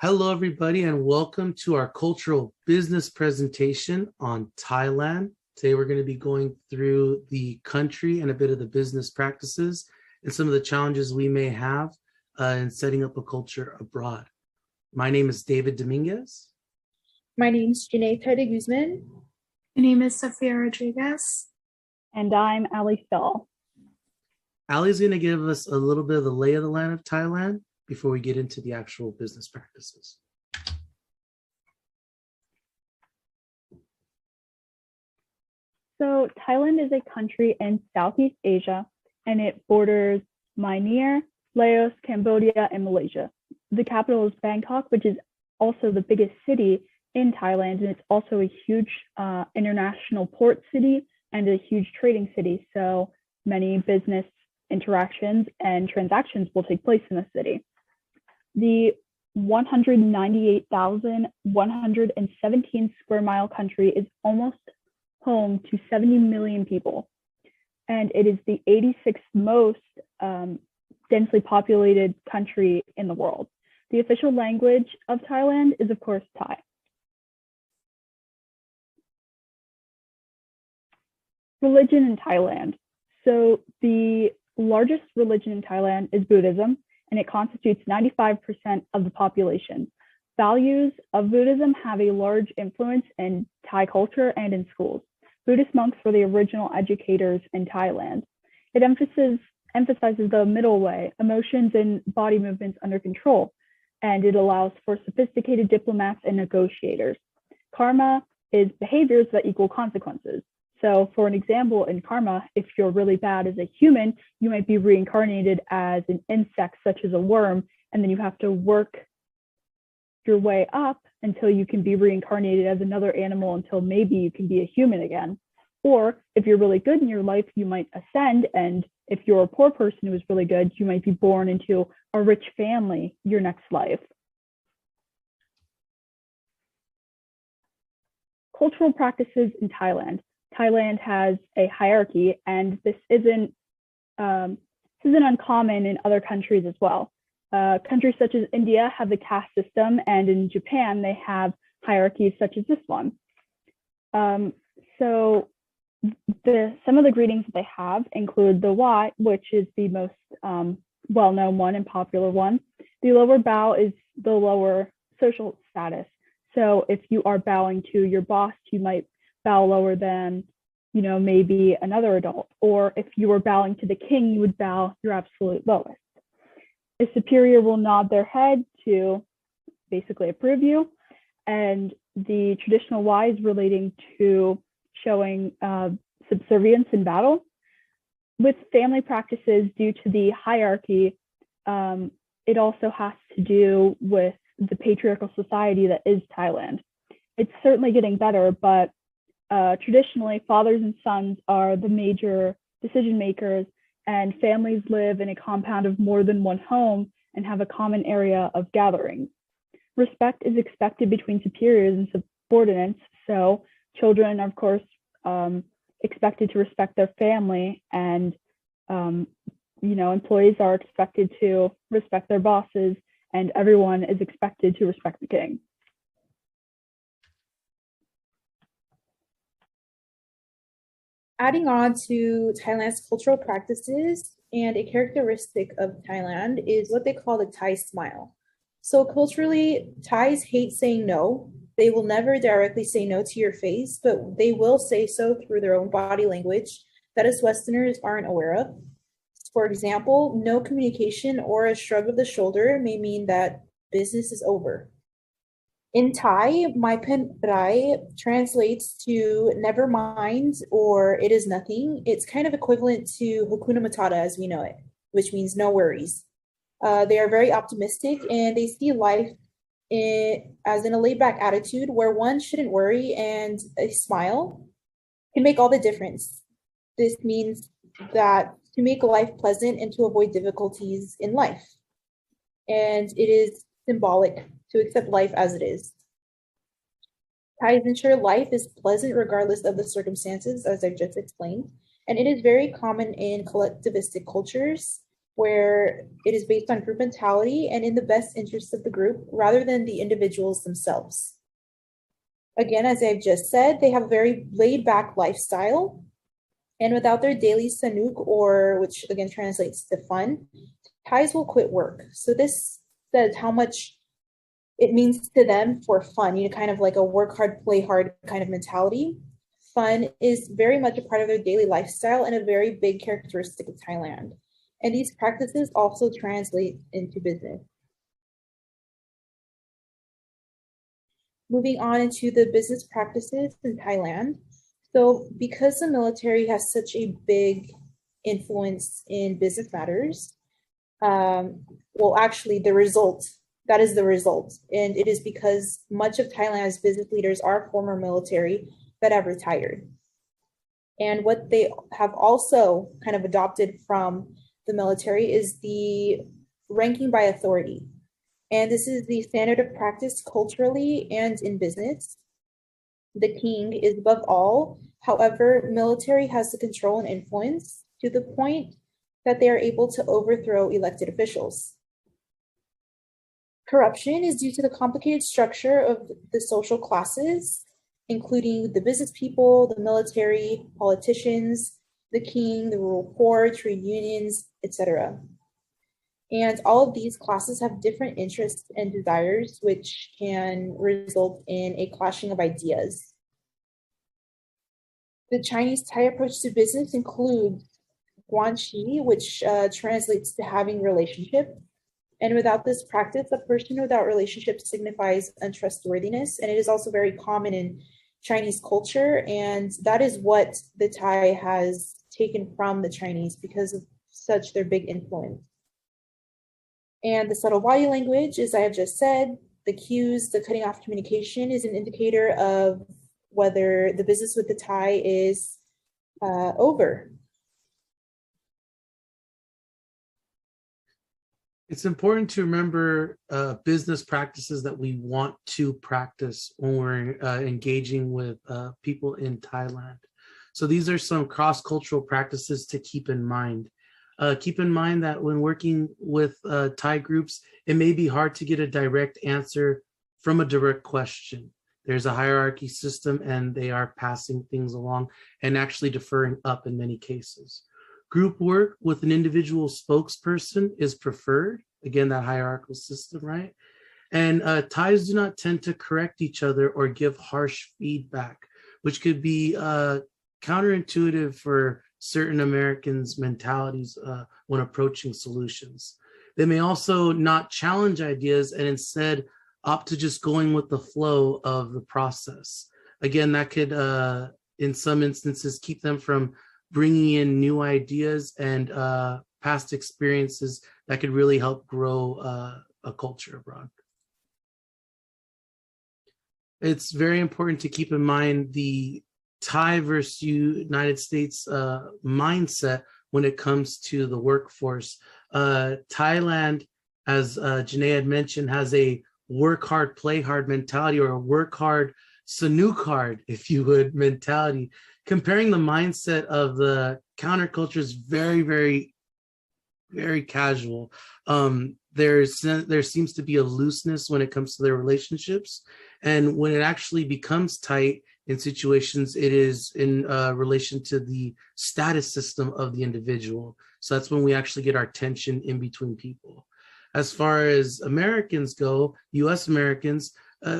Hello, everybody, and welcome to our cultural business presentation on Thailand. Today, we're going to be going through the country and a bit of the business practices and some of the challenges we may have in setting up a culture abroad. My name is David Dominguez. My name is Jennae Guzman. My name is Sofia Rodriguez. And I'm Alli Stull. Alli's going to give us a little bit of the lay of the land of Thailand before we get into the actual business practices. So Thailand is a country in Southeast Asia, and it borders Myanmar, Laos, Cambodia, and Malaysia. The capital is Bangkok, which is also the biggest city in Thailand, and it's also a huge international port city and a huge trading city. So many business interactions and transactions will take place in the city. The 198,117 square mile country is almost home to 70 million people, and it is the 86th most densely populated country in the world. The official language of Thailand is, of course, Thai. Religion in Thailand. So the largest religion in Thailand is Buddhism, and it constitutes 95% of the population. Values of Buddhism have a large influence in Thai culture and in schools. Buddhist monks were the original educators in Thailand. It emphasizes the middle way, emotions and body movements under control, and it allows for sophisticated diplomats and negotiators. Karma is behaviors that equal consequences. So for an example, in karma, if you're really bad as a human, you might be reincarnated as an insect, such as a worm, and then you have to work your way up until you can be reincarnated as another animal until maybe you can be a human again. Or if you're really good in your life, you might ascend, and if you're a poor person who is really good, you might be born into a rich family your next life. Cultural practices in Thailand. Thailand has a hierarchy, and this isn't uncommon in other countries as well. Countries such as India have the caste system, and in Japan they have hierarchies such as this one. So some of the greetings that they have include the wa, which is the most well-known one and popular one. The lower bow is the lower social status. So if you are bowing to your boss, you might bow lower than, maybe another adult. Or if you were bowing to the king, you would bow your absolute lowest. A superior will nod their head to basically approve you. And the traditional Y is relating to showing subservience in battle. With family practices, due to the hierarchy, it also has to do with the patriarchal society that is Thailand. It's certainly getting better, but traditionally, fathers and sons are the major decision makers, and families live in a compound of more than one home and have a common area of gatherings. Respect is expected between superiors and subordinates, so children are, of course, expected to respect their family, and employees are expected to respect their bosses, and everyone is expected to respect the king. Adding on to Thailand's cultural practices, and a characteristic of Thailand is what they call the Thai smile. So culturally, Thais hate saying no. They will never directly say no to your face, but they will say so through their own body language that us Westerners aren't aware of. For example, no communication or a shrug of the shoulder may mean that business is over. In Thai, mai pen rai translates to never mind or it is nothing. It's kind of equivalent to Hakuna Matata as we know it, which means no worries. They are very optimistic, and they see life as in a laid-back attitude where one shouldn't worry, and a smile can make all the difference. This means that to make life pleasant and to avoid difficulties in life. And it is symbolic to accept life as it is. Thais ensure life is pleasant regardless of the circumstances, as I've just explained, and it is very common in collectivistic cultures. where it is based on group mentality and in the best interest of the group rather than the individuals themselves. Again, as I've just said, they have a very laid back lifestyle, and without their daily sanuk, or which again translates to fun, Thais will quit work. So this says how much it means to them for fun, kind of like a work hard, play hard kind of mentality. Fun is very much a part of their daily lifestyle and a very big characteristic of Thailand. And these practices also translate into business. Moving on into the business practices in Thailand. So because the military has such a big influence in business matters, actually that is the result. And it is because much of Thailand's business leaders are former military that have retired. And what they have also kind of adopted from the military is the ranking by authority. And this is the standard of practice culturally and in business. The king is above all. However, military has the control and influence to the point that they are able to overthrow elected officials. Corruption is due to the complicated structure of the social classes, including the business people, the military, politicians, the king, the rural poor, trade unions, etc. And all of these classes have different interests and desires, which can result in a clashing of ideas. The Chinese Thai approach to business includes guanxi, which translates to having relationship. And without this practice, a person without relationship signifies untrustworthiness. And it is also very common in Chinese culture. And that is what the Thai has taken from the Chinese because of such their big influence. And the subtle body language, as I have just said, the cues, the cutting off communication is an indicator of whether the business with the Thai is over. It's important to remember business practices that we want to practice when we're engaging with people in Thailand. So these are some cross-cultural practices to keep in mind. Keep in mind that when working with Thai groups, it may be hard to get a direct answer from a direct question. There's a hierarchy system and they are passing things along and actually deferring up in many cases. Group work with an individual spokesperson is preferred. Again, that hierarchical system, right? And Thais do not tend to correct each other or give harsh feedback, which could be counterintuitive for certain Americans' mentalities when approaching solutions. They may also not challenge ideas and instead opt to just going with the flow of the process. Again, that could, in some instances, keep them from bringing in new ideas and past experiences that could really help grow a culture abroad. It's very important to keep in mind the Thai versus United States mindset when it comes to the workforce. Thailand, as Jennae had mentioned, has a work hard, play hard mentality, or a work hard, sanuk hard, if you would, mentality. Comparing the mindset of the counterculture is very, very, very casual. There seems to be a looseness when it comes to their relationships. And when it actually becomes tight in situations, it is in relation to the status system of the individual. So that's when we actually get our tension in between people. As far as Americans go, US Americans,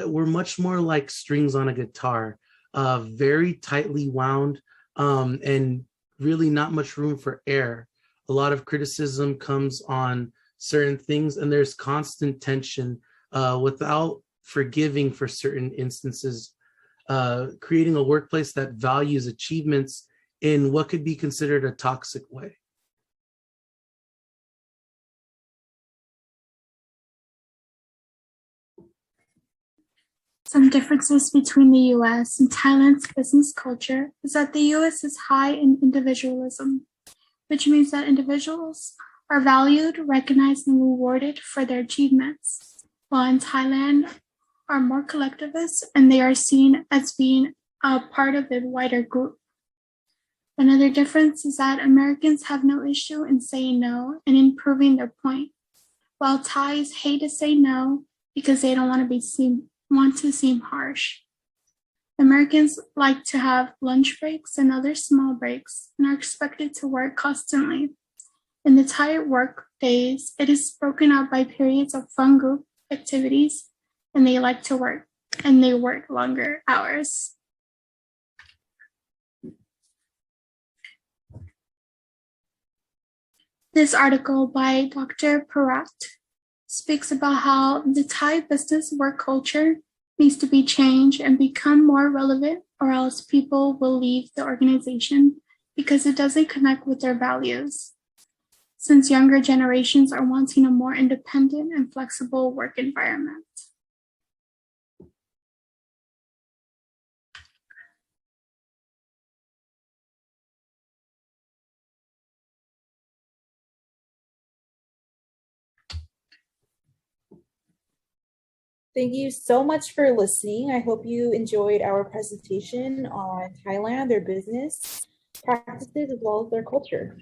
we're much more like strings on a guitar, very tightly wound, and really not much room for error. A lot of criticism comes on certain things, and there's constant tension without forgiving for certain instances, creating a workplace that values achievements in what could be considered a toxic way. Some differences between the US and Thailand's business culture is that the US is high in individualism, which means that individuals are valued, recognized, and rewarded for their achievements, while in Thailand are more collectivist and they are seen as being a part of a wider group. Another difference is that Americans have no issue in saying no and in proving their point, while Thais hate to say no because they don't want to seem harsh. Americans like to have lunch breaks and other small breaks and are expected to work constantly. In the Thai work days, it is broken up by periods of fun group activities, and they like to work, and they work longer hours. This article by Dr. Parat speaks about how the Thai business work culture needs to be changed and become more relevant, or else people will leave the organization because it doesn't connect with their values, since younger generations are wanting a more independent and flexible work environment. Thank you so much for listening. I hope you enjoyed our presentation on Thailand, their business practices, as well as their culture.